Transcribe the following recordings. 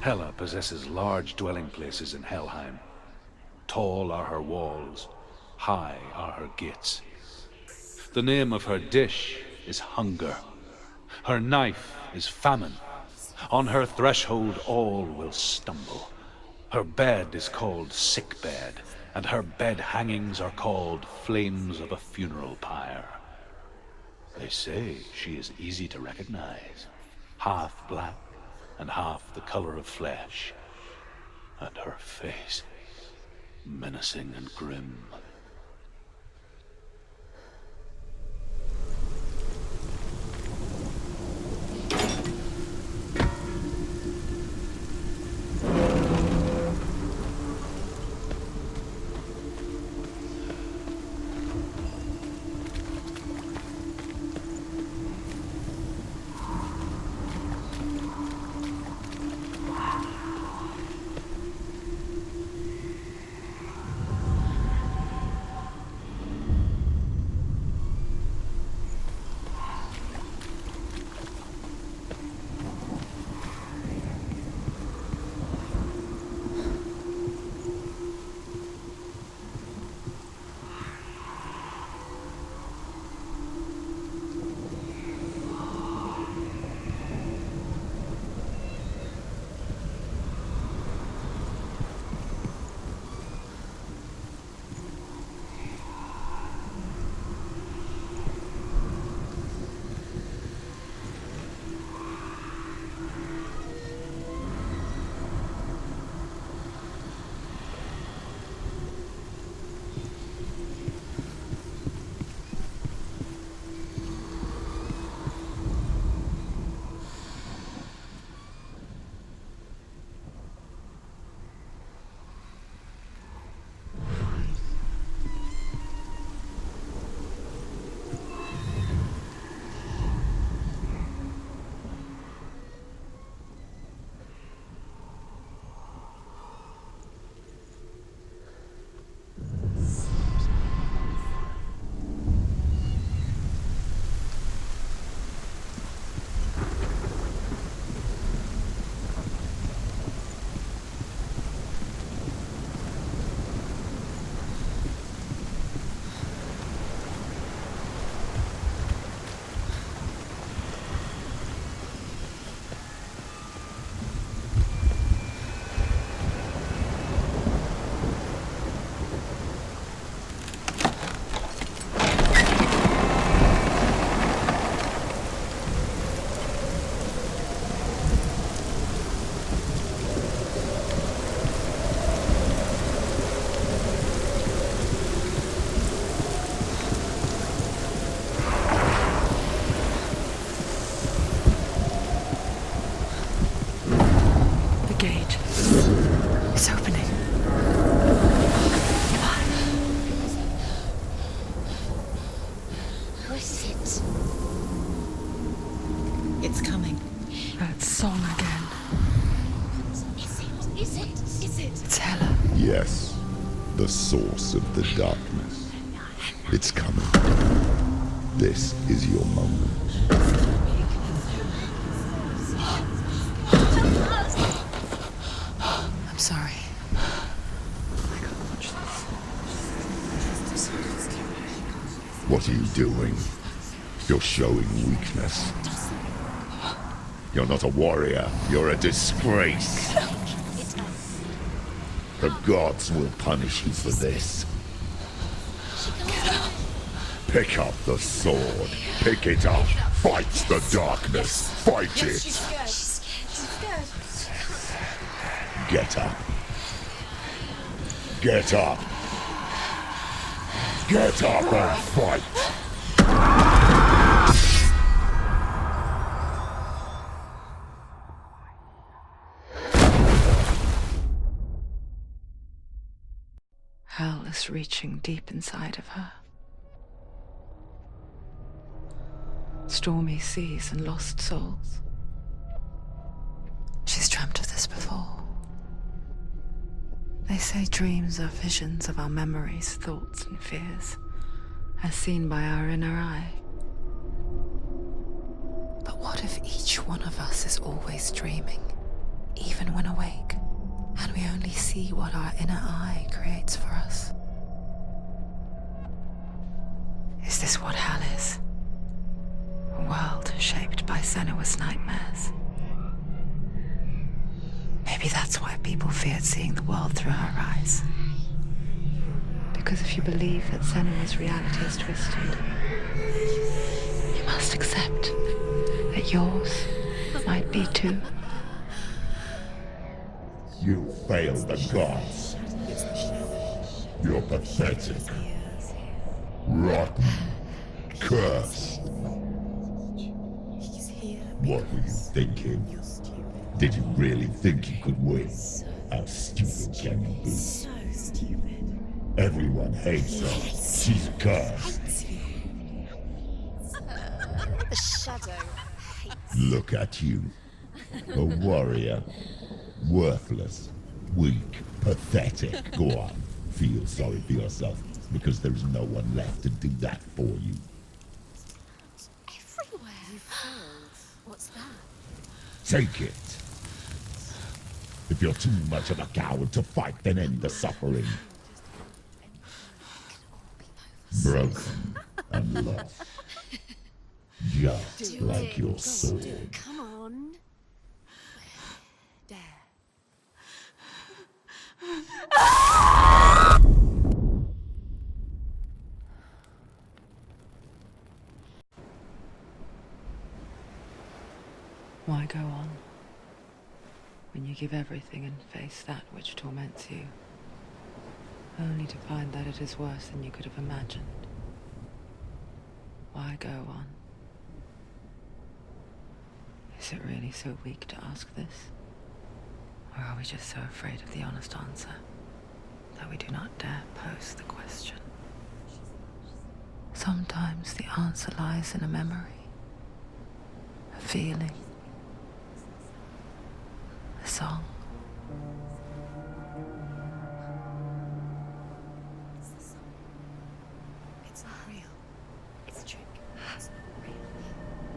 Hela possesses large dwelling places in Helheim. Tall are her walls, high are her gates. The name of her dish is hunger. Her knife is famine. On her threshold all will stumble. Her bed is called sick bed, and her bed hangings are called flames of a funeral pyre. They say she is easy to recognize, half black and half the color of flesh, and her face menacing and grim. Yes, the source of the darkness. It's coming. This is your moment. I'm sorry. I can't watch this. What are you doing? You're showing weakness. You're not a warrior. You're a disgrace. The gods will punish you for this. Pick up the sword. Pick it up. Fight the darkness. Fight it. She's scared. Get up. Get up. Get up and fight. Hell is reaching deep inside of her. Stormy seas and lost souls. She's dreamt of this before. They say dreams are visions of our memories, thoughts, and fears, as seen by our inner eye. But what if each one of us is always dreaming? even when awake, and we only see what our inner eye creates for us. Is this what hell is? A world shaped by Senua's nightmares. Maybe that's why people feared seeing the world through her eyes. Because if you believe that Senua's reality is twisted, you must accept that yours might be too. You failed the gods. You're pathetic. Rotten. Cursed. What were you thinking? Did you really think you could win? How stupid can you be? So stupid. Everyone hates her. She's cursed. The shadow hates. Look at you. A warrior. Worthless. Weak. Pathetic. Go on. Feel sorry for yourself, because there is no one left to do that for you. Everywhere. You failed. What's that? Take it. If you're too much of a coward to fight, then end the suffering. Broken and lost. Just like your sword. Come on. Dare. Why go on when you give everything and face that which torments you, only to find that it is worse than you could have imagined? Why go on? Is it really so weak to ask this? Or are we just so afraid of the honest answer that we do not dare pose the question? Sometimes the answer lies in a memory, a feeling, a song. It's not real. It's a trick. It's not real.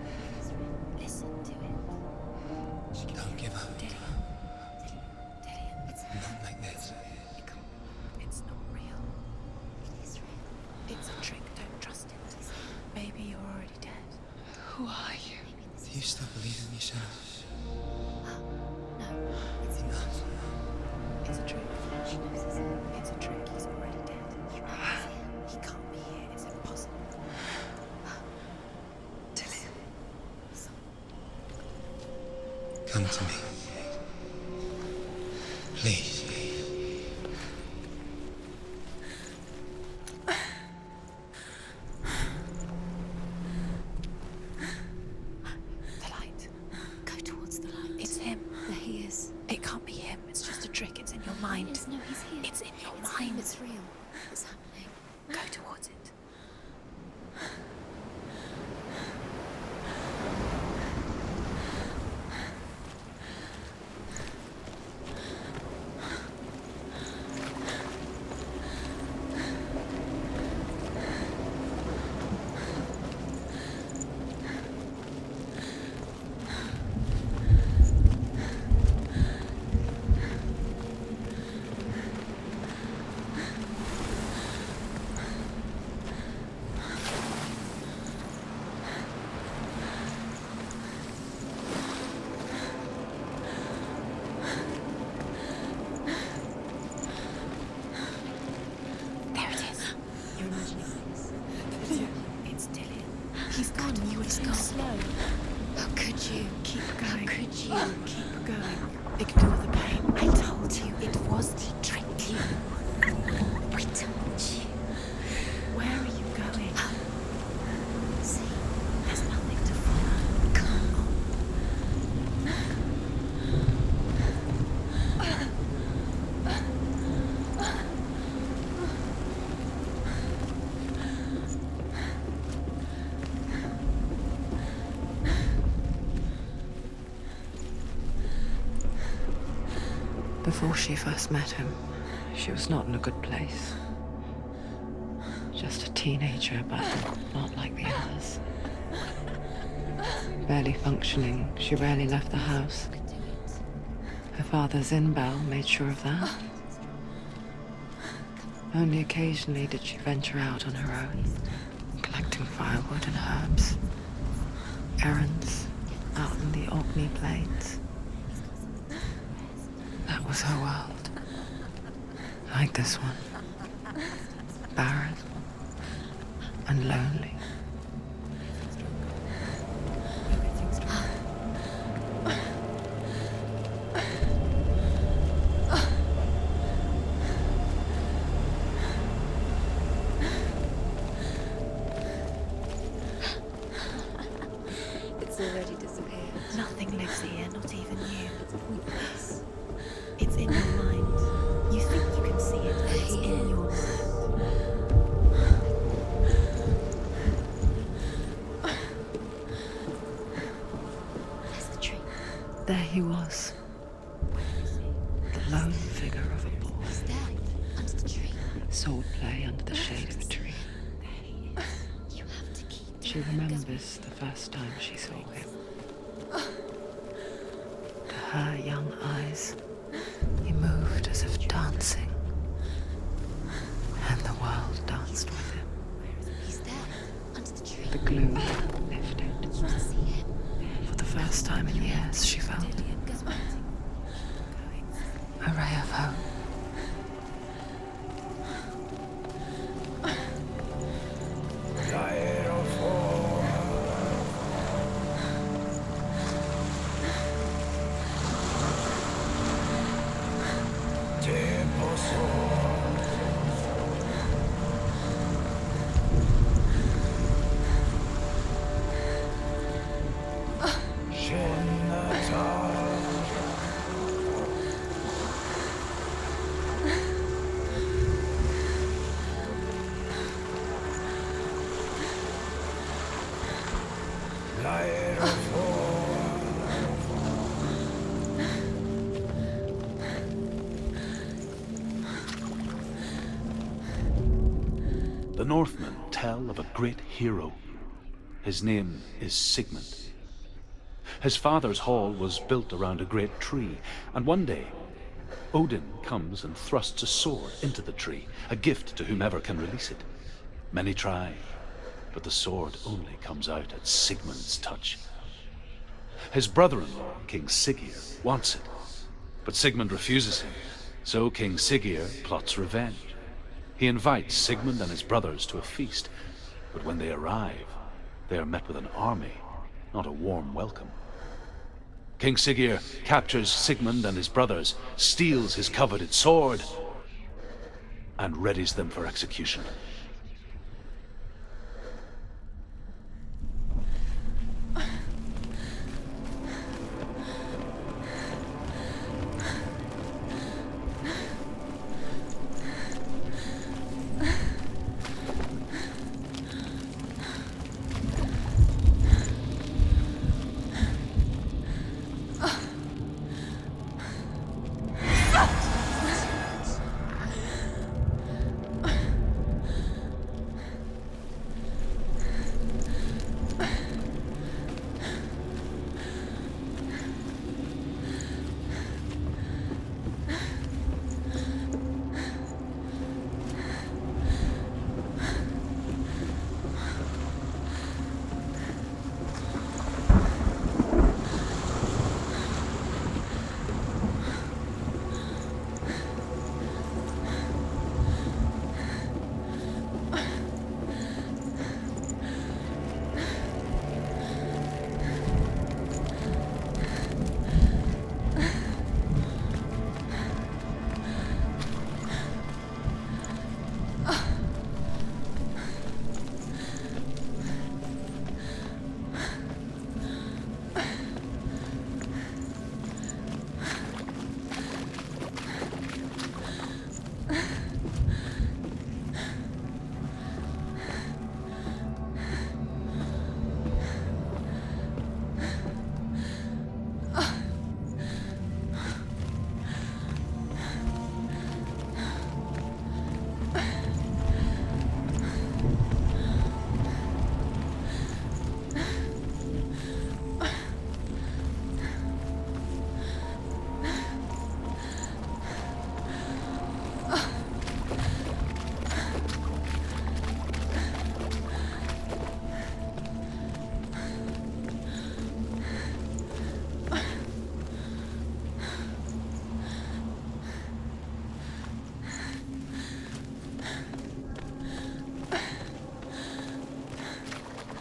It is real. Listen to it. Don't give up. Dillian. It's Not like this. It's not real. It is real. It's a trick. Don't trust it. Maybe you're already dead. Who are you? Do you still believe in yourself? No, it's Enough. It's a trick. She knows it's him. It's a trick. He's already dead. He can't be here. It's impossible. Dillian. Come to me. Please. The light. Go towards the light. It's him. There he is. It can't be him. It's just a trick. It's in your mind. No, he's here. It's in your It's mind. him, it's real. It's happening. Go towards it. There it is. You're imagining this. It's Dillian. He's gone. You were too slow. How could you? Keep going. How could you? Keep going. Ignore the pain. I told you it was to trick you. I told you. Where are you going? See, There's nothing to follow. come on. Before she first met him, she was not in a good place. Just a teenager, but not like the others. Barely functioning, she rarely left the house. Her father Zinbel made sure of that. Only occasionally did she venture out on her own, collecting firewood and herbs. Errands out in the Orkney Plains. That was her world. Like this one. Barren and lonely. It's already disappeared. Nothing lives here, not even you. Pointless. It's in your mind. You think you can see it, but it's in your mind. Where's the tree? There he was, the lone figure of a boy. He's there, under the tree. Sword play under the shade of a tree. There he is. You have to keep She remembers the first time she saw him. To her young eyes, he moved as if dancing, and the world danced with him. He's there, under the tree. The glue lifted. You can see him. For the first time in years, she felt a ray of hope. The Northmen tell of a great hero. His name is Sigmund. His father's hall was built around a great tree, and one day, Odin comes and thrusts a sword into the tree, a gift to whomever can release it. Many try, but the sword only comes out at Sigmund's touch. His brother-in-law, King Siggeir, wants it, but Sigmund refuses him, so King Siggeir plots revenge. He invites Sigmund and his brothers to a feast, but when they arrive, they are met with an army, not a warm welcome. King Siggeir captures Sigmund and his brothers, steals his coveted sword, and readies them for execution.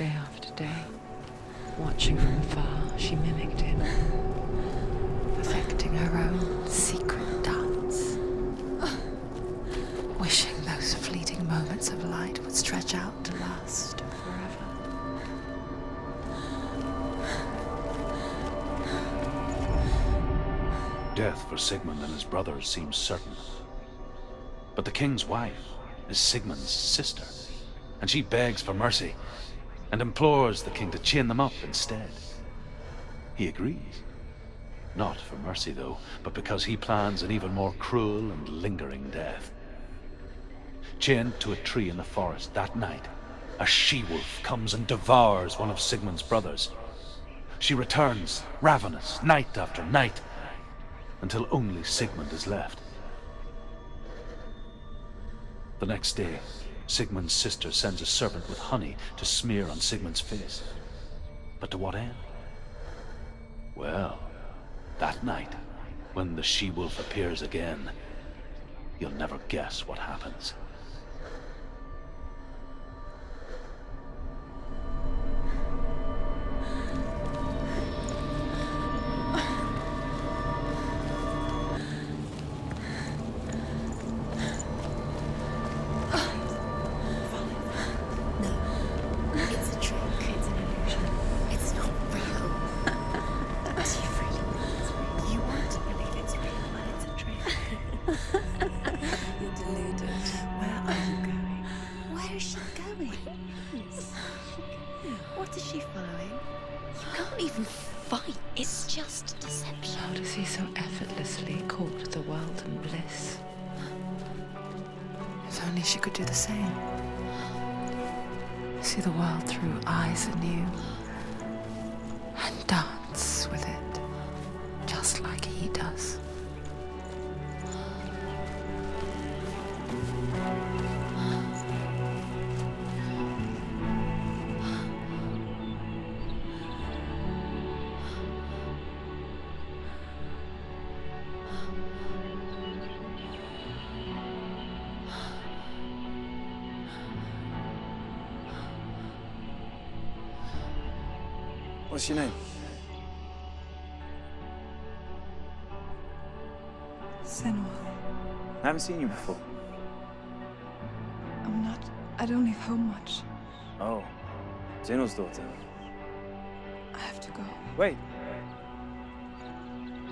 day after day. Watching from afar, she mimicked him, perfecting her own secret dance. Wishing those fleeting moments of light would stretch out to last forever. Death for Sigmund and his brothers seems certain. But the king's wife is Sigmund's sister, and she begs for mercy and implores the king to chain them up instead. He agrees. Not for mercy, though, but because he plans an even more cruel and lingering death. Chained to a tree in the forest that night, a she-wolf comes and devours one of Sigmund's brothers. She returns, ravenous, night after night, until only Sigmund is left. The next day, Sigmund's sister sends a servant with honey to smear on Sigmund's face. But to what end? Well, that night, when the she-wolf appears again, you'll never guess what happens. It's a trick. It's an illusion. It's not real. Do you really believe it's real? You want to believe it's real, but it's a trick. You're deluded. Where are you going? Where is she going? What is she following? You can't even fight. It's just deception. How does he so effortlessly court the world and bliss? If only she could do the same. See the world through eyes anew and dance with it, just like he does. What's your name? Senua. I haven't seen you before. I don't leave home much. Oh, Zenua's daughter. I have to go. Wait.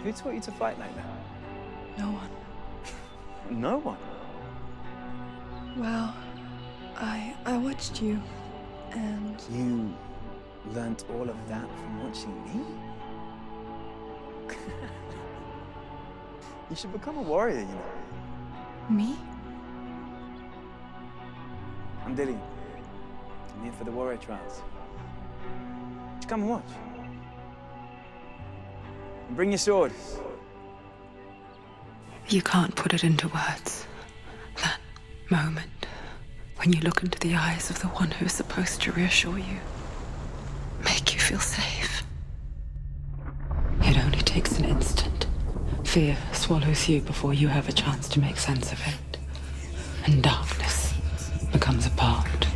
Who taught you to fight like that? No one. No one? Well, I watched you, and You learnt all of that from watching me? You should become a warrior, you know. me? I'm Dillian. I'm here for the warrior trials. Just come and watch. And bring your sword. You can't put it into words. That moment when you look into the eyes of the one who is supposed to reassure you, make you feel safe. It only takes an instant. Fear swallows you before you have a chance to make sense of it. And darkness becomes a part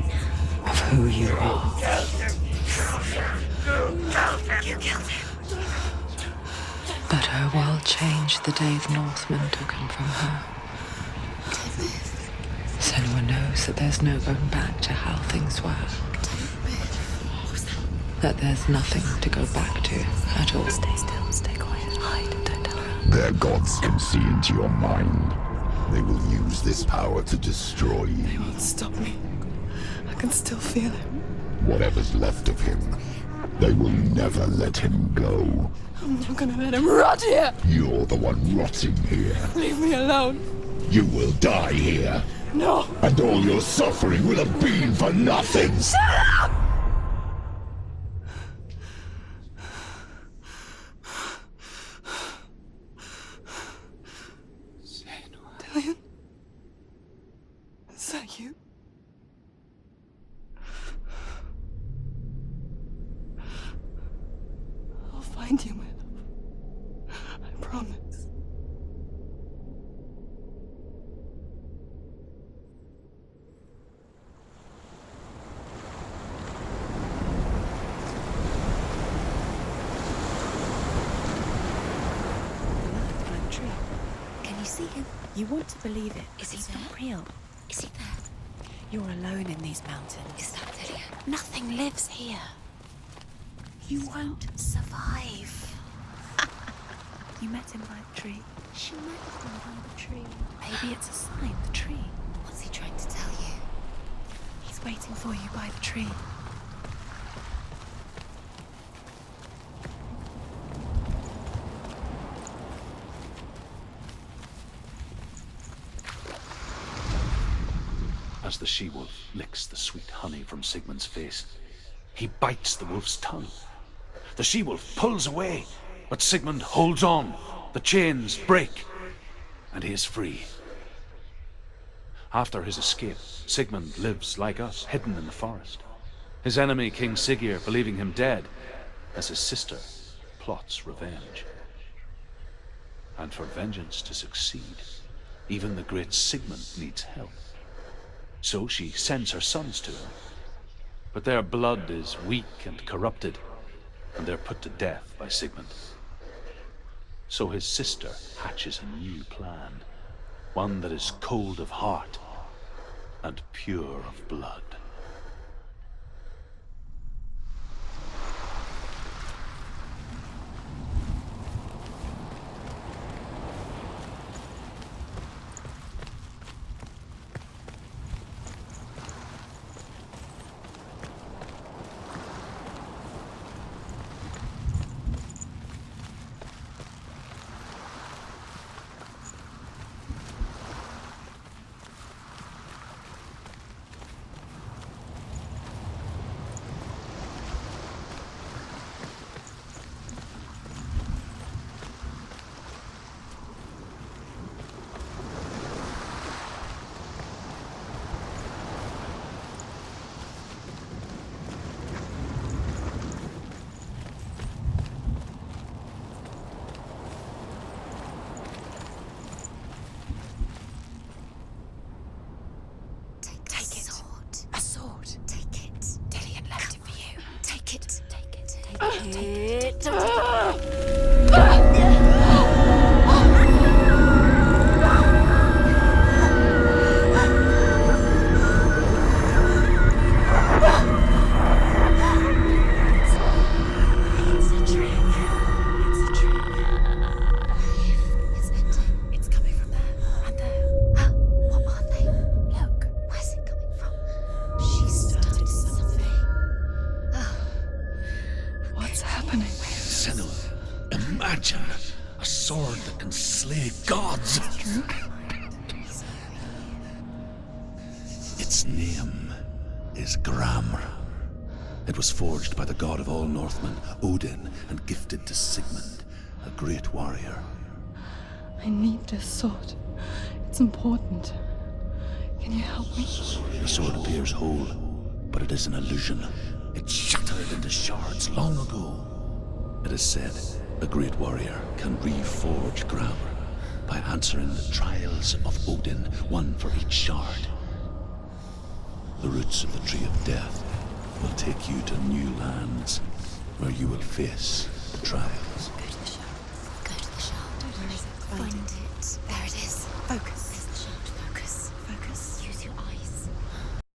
of who you are. You killed him. But her world changed the day the Northmen took him from her. Senua knows that there's no going back to how things were. That there's nothing to go back to at all. Stay still, stay quiet, hide, don't tell her. Their gods can see into your mind. They will use this power to destroy you. They won't stop me. I can still feel him. Whatever's left of him, they will never let him go. I'm not gonna let him rot here. You're the one rotting here. Leave me alone. You will die here. No. And all your suffering will have been for nothing. Shut up! Dillian? Is that you? I'll find you, my love. I promise. see him? You want to believe it. Is he It's there? not real. Is he there? You're alone in these mountains. Is that Lillian? Nothing lives here. You won't survive. You met him by the tree. She met him by the tree. Maybe it's a sign, the tree. What's he trying to tell you? He's waiting for you by the tree. As the she-wolf licks the sweet honey from Sigmund's face, he bites the wolf's tongue. The she-wolf pulls away, but Sigmund holds on. The chains break, and he is free. After his escape, Sigmund lives like us, hidden in the forest. His enemy, King Siggeir, believing him dead, as his sister plots revenge. And for vengeance to succeed, even the great Sigmund needs help. So she sends her sons to him. But their blood is weak and corrupted, and they're put to death by Sigmund. So his sister hatches a new plan, one that is cold of heart and pure of blood. Its name is Gramr. It was forged by the god of all Northmen, Odin, and gifted to Sigmund, a great warrior. I need this sword. It's important. Can you help me? The sword appears whole, but it is an illusion. It shattered into shards long ago. It is said a great warrior can reforge Gramr by answering the trials of Odin, one for each shard. The roots of the Tree of Death will take you to new lands where you will face the trials. Go to the shard. Where is it? Find it.